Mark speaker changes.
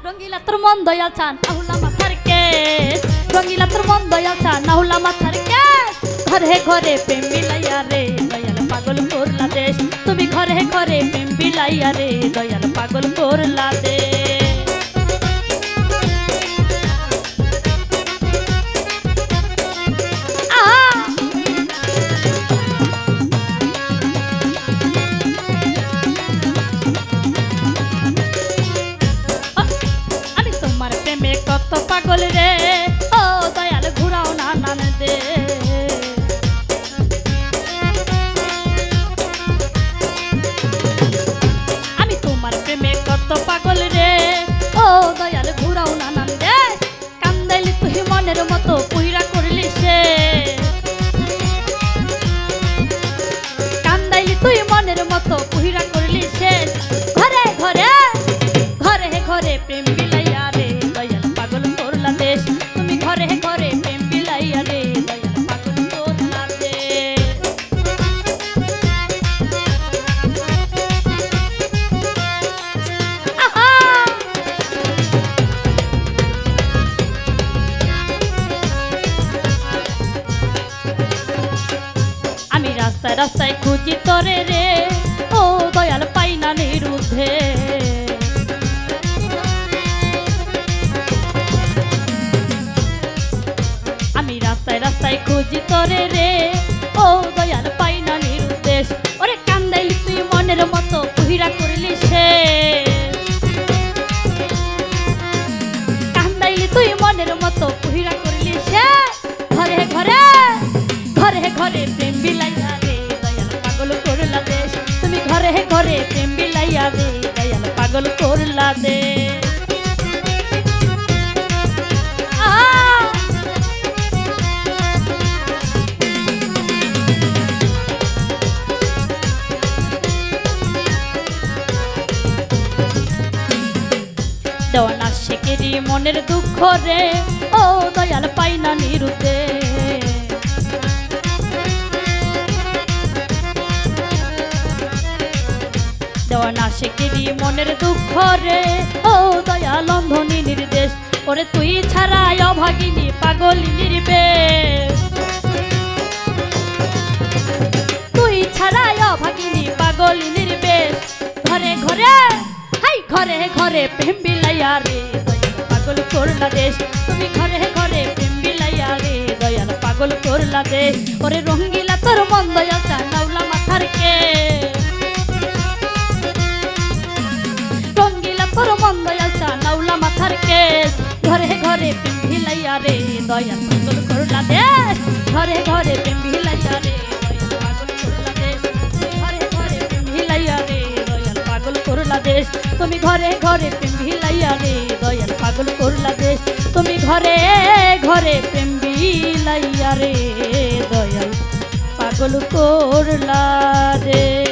Speaker 1: রঙ্গিলা তোর মন দয়াল চান আহুলা মাথার কেস রঙ্গিলা তোর মন দয়াল চান আহুলা মাথার কেস ঘরে ঘরে প্রেম বিলাইয়া রে দয়াল পাগল করলা দেশ তুমি ঘরে ঘরে প্রেম বিলাইয়া রে দয়াল পাগল করলা দেশ কত পাগল রে ও দয়াল ঘুরাও না নান দে আমি তোমার প্রেমে কত পাগল রে ও দয়াল ঘুরাও না নান দে কান্দাইলি তুই মনের মতো পুইরা করলি সে কান্দাইলি তুই মনের মতো পুইরা করলি সে ঘরে ঘরে ঘরে ঘরে প্রেম বিলাইয়া রে দেশ তুমি ঘরে ঘরে প্রেম বিলাইয়া রে দয়াল পাগল করলা দেশ আমি রাস্তায় রাস্তায় খুঁজি তরে রে ও দয়াল পাই না নিরুদ্ধে রাস্তায় রাস্তায় খুঁজি তরে রে ও দয়াল পাই না নিরুদ্দেশ ওরে কান্দাইলি তুই মনের মতো পুহিরা করলি সে কান্দাইলি তুই মনের মতো পুহিরা করলি সে ঘরে ঘরে ঘরে ঘরে প্রেম বিলাইয়া রে দয়াল পাগল করলা দেশ তুমি ঘরে ঘরে প্রেম বিলাইয়া রে দয়াল পাগল করলা দেশ দেওয়ানা শেখেরি মনের দুঃখ রে ও দয়াল পাই না নিরুতে দেওয়ানা শেখেরি মনের দুঃখ রে ও দয়াল অন্ধনী নির্দেশ ওরে তুই ছাড়া অভাগিনী পাগলি নির্বেশ তুই ছাড়া অভাগিনী পাগলি নির্বেশ ঘরে ঘরে ঘরে ঘরে প্রেম বিলাইয়া রে দয়াল পাগল করলা দেশ তুমি ঘরে ঘরে প্রেম বিলাইয়া রে দয়াল পাগল করলা দেশ ওরে রঙ্গিলা তোর মন দয়াল চান আহুলা মাথার কেস রঙ্গিলা তোর মন দয়াল চান আহুলা মাথার কেস ঘরে ঘরে প্রেম বিলাইয়া রে দয়াল পাগল করলা দেশ ঘরে ঘরে প্রেম বিলাইয়া রে দয়াল পাগল করলা দেশ ঘরে ঘরে প্রেম বিলাইয়া রে দয়াল পাগল করলা দেশ তুমি ঘরে ঘরে প্রেম বিলাইয়া রে দয়াল পাগল করলা দেশ তুমি ঘরে ঘরে প্রেম বিলাইয়া রে দয়াল পাগল করলা দেশ।